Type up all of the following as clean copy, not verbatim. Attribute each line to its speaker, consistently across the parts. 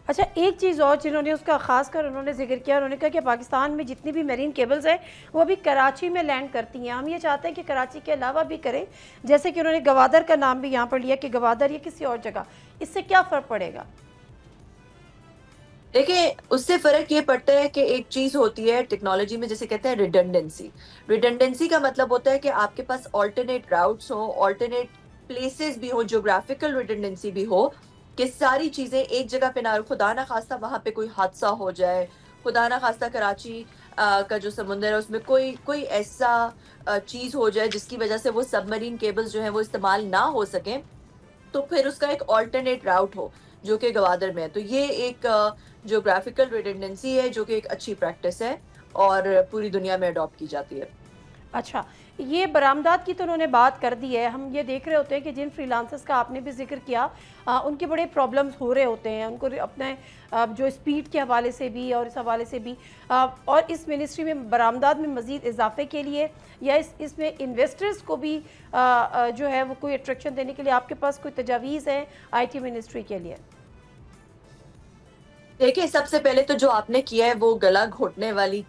Speaker 1: اچھا ایک چیز اور جنہوں نے اس کا خاص کر انہوں نے ذکر کیا، انہوں نے کہا کہ پاکستان میں جتنی بھی میرین کیبلز ہیں وہ ابھی کراچی میں لینڈ کرتی ہیں، ہم یہ چاہتے ہیں کہ کراچی کے علاوہ بھی کریں، جیسے کہ انہوں نے گوادر کا نام بھی یہاں پر لیا کہ گوادر یا کسی اور جگہ، اس سے کیا فرق پڑے گا؟
Speaker 2: دیکھیں اس سے فرق یہ پڑتا ہے کہ ایک چیز ہوتی ہے ٹیکنالوجی میں جسے کہتے ہیں ریڈنڈنسی. ریڈنڈنسی کا مطلب ہوتا ہے کہ آپ کے پاس آلٹرنیٹ راؤٹس ہوں، آلٹرنیٹ پلیسز بھی ہوں، جیوگرافیکل ریڈنڈنسی بھی ہو، کہ ساری چیزیں ایک جگہ پہ نہ ہو. خدا نہ خواستہ وہاں پہ کوئی حادثہ ہو جائے، خدا نہ خواستہ کراچی کا جو سمندر ہے اس میں کوئی ایسا چیز ہو جائے جس کی وجہ سے وہ سب مرین کیبلز جو ہیں وہ استعمال نہ ہو سکیں، تو پھر اس کا ایک آلٹرنیٹ راؤٹ ہو جو کہ گوادر میں ہے. تو یہ ایک جیوگرافیکل ریڈنڈنسی ہے جو کہ ایک اچھی پریکٹس ہے اور پوری دنیا میں اڈاپٹ کی جاتی ہے.
Speaker 1: اچھا یہ برآمدات کی تو انہوں نے بات کر دی ہے. ہم یہ دیکھ رہے ہوتے ہیں کہ جن فری لانسرز کا آپ نے بھی ذکر کیا ان کے بڑے پرابلمز ہو رہے ہوتے ہیں، ان کو اپنے جو اسپیڈ کے حوالے سے بھی اور اس حوالے سے بھی، اور اس منسٹری میں برآمدات میں مزید اضافے کے لیے یا اس میں انویسٹرز کو بھی جو ہے وہ کوئی اٹریکشن دینے کے لیے آپ کے پاس کوئی تجاویز ہیں آئی ٹی منسٹری کے لیے؟
Speaker 2: دیکھیں سب سے پہلے تو جو آپ نے کیا ہے وہ گلا گھوٹنے والی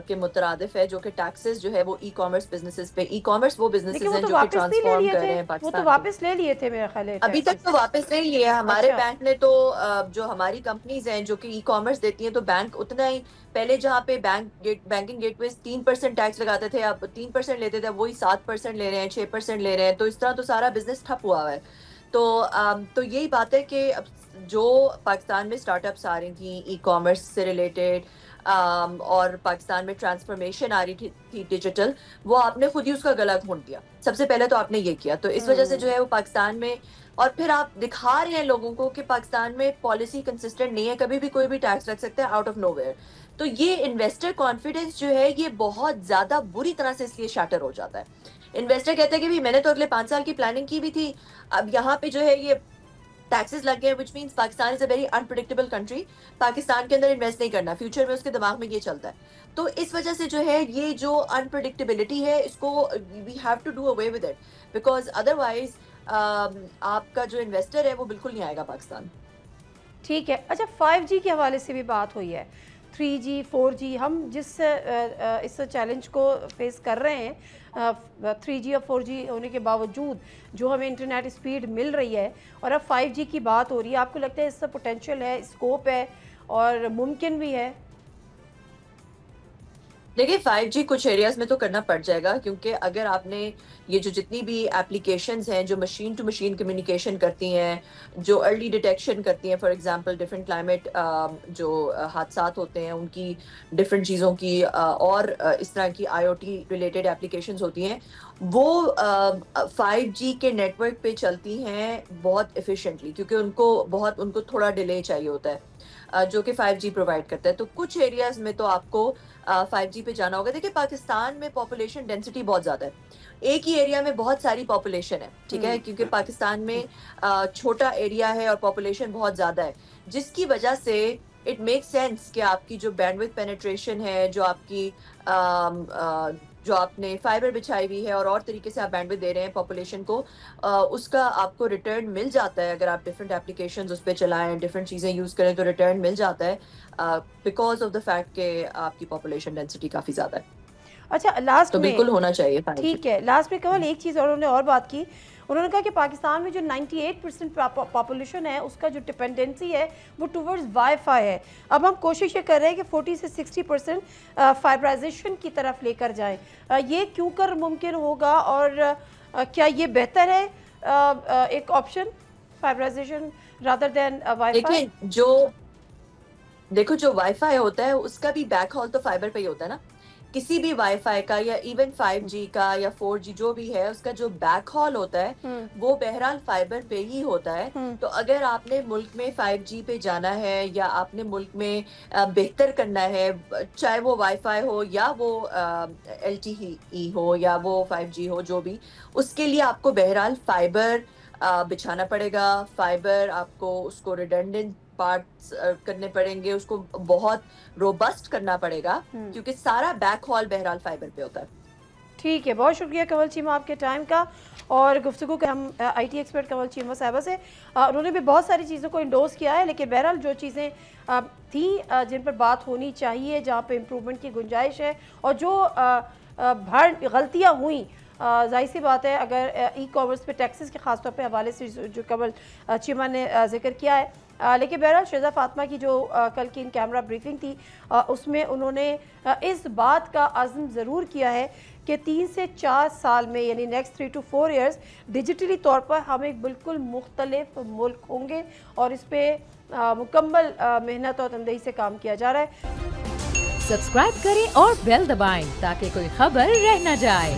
Speaker 2: کے مترادف ہے، جو کہ ٹیکسز جو ہے وہ ای کامرس بزنسز پہ. ای کامرس وہ
Speaker 1: لیکن
Speaker 2: بزنسز
Speaker 1: وہ
Speaker 2: ہیں
Speaker 1: تو
Speaker 2: جو کہ
Speaker 1: واپس نہیں لے
Speaker 2: ٹرانسفارم
Speaker 1: لیے
Speaker 2: کر
Speaker 1: تھے،
Speaker 2: رہے ہیں
Speaker 1: وہ تو
Speaker 2: پاکستان کے.
Speaker 1: واپس لے لیے تھے میرے خیال ہے
Speaker 2: ابھی تک
Speaker 1: ٹیکسز.
Speaker 2: تو واپس نہیں لیے ہمارے
Speaker 1: اچھا
Speaker 2: بینک نے تو. جو ہماری کمپنیز ہیں جو کہ ای کامرس دیتی ہیں تو بینک اتنا ہی پہلے جہاں پہ بینکنگ گیٹ ویز 3% ٹیکس لگاتے تھے، اب 3% لیتے تھے، وہی 7% لے رہے ہیں، 6% لے رہے ہیں. تو اس طرح تو سارا بزنس ٹھپ ہوا ہوا ہے. تو یہی بات ہے کہ اب جو پاکستان میں اسٹارٹ اپس آ رہی تھیں ای کامرس سے ریلیٹڈ، اور پاکستان میں ٹرانسفارمیشن آ رہی تھی ڈیجیٹل، وہ آپ نے خود ہی اس کا گلا گھونٹ دیا. سب سے پہلے تو آپ نے یہ کیا، تو اس وجہ سے جو ہے وہ پاکستان میں، اور پھر آپ دکھا رہے ہیں لوگوں کو کہ پاکستان میں پالیسی کنسسٹنٹ نہیں ہے، کبھی بھی کوئی بھی ٹیکس رکھ سکتا ہے آؤٹ آف نو ویئر. تو یہ انویسٹر کانفیڈنس جو ہے یہ بہت زیادہ بری طرح سے اس لیے شیٹر ہو جاتا ہے. انویسٹر کہتے ہیں کہ بھی میں نے تو اگلے 5 سال کی پلاننگ کی بھی تھی، اب یہاں پہ جو ہے یہ ٹیکسز لگ گئے، which means Pakistan is a very unpredictable country. Pakistan کے اندر انویسٹ نہیں کرنا، فیوچر میں اس کے دماغ میں یہ چلتا ہے. تو اس وجہ سے جو ہے یہ جو انپریڈکٹیبلٹی ہے اس کو we have to do away with it, because otherwise آپ کا جو انویسٹر ہے وہ بالکل نہیں آئے گا پاکستان.
Speaker 1: ٹھیک ہے. اچھا 5G کے حوالے سے بھی بات ہوئی ہے، 3G 4G، ہم جس اس چیلنج کو فیس کر رہے ہیں 3G اور 4G ہونے کے باوجود جو ہمیں انٹرنیٹ اسپیڈ مل رہی ہے، اور اب 5G کی بات ہو رہی ہے، آپ کو لگتا ہے اس سے پوٹینشیل ہے، اسکوپ ہے اور ممکن بھی ہے؟
Speaker 2: دیکھیں 5G کچھ ایریاز میں تو کرنا پڑ جائے گا، کیونکہ اگر آپ نے یہ جو جتنی بھی اپلیکیشنز ہیں جو مشین ٹو مشین کمیونیکیشن کرتی ہیں، جو ارلی ڈیٹیکشن کرتی ہیں، فار ایگزامپل ڈفرینٹ کلائمیٹ جو حادثات ہوتے ہیں ان کی، ڈفرینٹ چیزوں کی، اور اس طرح کی آئی او ٹی ریلیٹڈ اپلیکیشنز ہوتی ہیں، وہ 5G کے نیٹ ورک پہ چلتی ہیں بہت ایفیشینٹلی، کیونکہ ان کو تھوڑا ڈیلے چاہیے ہوتا ہے جو کہ 5G پرووائڈ کرتا ہے. تو کچھ ایریاز میں تو آپ کو 5G پہ جانا ہوگا. دیکھیں پاکستان میں پاپولیشن ڈینسٹی بہت زیادہ ہے، ایک ہی ایریا میں بہت ساری پاپولیشن ہے، ٹھیک ہے، کیونکہ پاکستان میں چھوٹا ایریا ہے اور پاپولیشن بہت زیادہ ہے، جس کی وجہ سے اٹ میک سینس کہ آپ کی جو بینڈ وتھ پینیٹریشن ہے، جو آپ کی جو آپ نے فائبر بچھائی ہوئی ہے اور طریقے سے آپ بینڈ وتھ دے رہے ہیں پاپولیشن کو، اس کا آپ کو ریٹرن مل جاتا ہے. اگر آپ ڈفرینٹ اپلیکیشنز اس پہ چلائیں، ڈفرینٹ چیزیں یوز کریں تو ریٹرن مل جاتا ہے، بیکاز آف دا فیکٹ کہ آپ کی پاپولیشن ڈینسٹی کافی زیادہ ہے.
Speaker 1: اچھا لاسٹ
Speaker 2: تو
Speaker 1: میں،
Speaker 2: بالکل ہونا چاہیے 5G.
Speaker 1: ٹھیک ہے، لاسٹ میں کمال ایک چیز اور انہوں نے اور بات کی، انہوں نے کہا کہ پاکستان میں جو 98% پاپولیشن ہے اس کا جو ڈپینڈنسی ہے وہ ٹورڈز وائی فائی ہے. اب ہم کوشش یہ کر رہے ہیں کہ 40 سے 60% فائبرائزیشن کی طرف لے کر جائیں. یہ کیوں کر ممکن ہوگا، اور کیا یہ بہتر ہے ایک option fibreisation rather than wi fi?
Speaker 2: دیکھو جو وائی فائی ہوتا ہے اس کا بھی بیک ہال تو فائبر پہ ہی ہوتا ہے نا. کسی بھی وائی فائی کا یا ایون 5G کا یا 4G جو بھی ہے، اس کا جو بیک ہال ہوتا ہے وہ بہرحال فائبر پہ ہی ہوتا ہے. تو اگر آپ نے ملک میں 5G پہ جانا ہے یا آپ نے ملک میں بہتر کرنا ہے، چاہے وہ وائی فائی ہو یا وہ LTE ہو یا وہ 5G ہو، جو بھی، اس کے لیے آپ کو بہرحال فائبر بچھانا پڑے گا. فائبر آپ کو اس کو ریڈنڈنٹ پارٹس کرنے پڑیں گے، اس کو بہت روبسٹ کرنا پڑے گا، کیونکہ سارا بیک ہال بہرحال فائبر پہ ہوتا ہے.
Speaker 1: ٹھیک ہے، بہت شکریہ کنول چیمہ آپ کے ٹائم کا اور گفتگو کا. ہم آئی ٹی ایکسپرٹ کنول چیمہ صاحبہ سے انہوں نے بھی بہت ساری چیزوں کو انڈورس کیا ہے، لیکن بہرحال جو چیزیں تھیں جن پر بات ہونی چاہیے، جہاں پہ امپرومنٹ کی گنجائش ہے، اور جو غلطیاں ہوئیں، ظاہر سی بات ہے اگر ای کامرس پہ ٹیکسز کے خاص طور پہ حوالے سے جو کنول چیمہ نے ذکر کیا ہے، لیکن بہرحال شہزاد فاطمہ کی جو کل کی ان کیمرہ بریفنگ تھی اس میں انہوں نے اس بات کا عزم ضرور کیا ہے کہ 3 سے 4 سال میں، یعنی نیکسٹ 3 to 4 ایئرز ڈیجیٹلی طور پر ہم ایک بالکل مختلف ملک ہوں گے، اور اس پہ مکمل محنت اور تندہی سے کام کیا جا رہا ہے.
Speaker 3: سبسکرائب کریں اور بیل دبائیں تاکہ کوئی خبر رہ نہ جائے.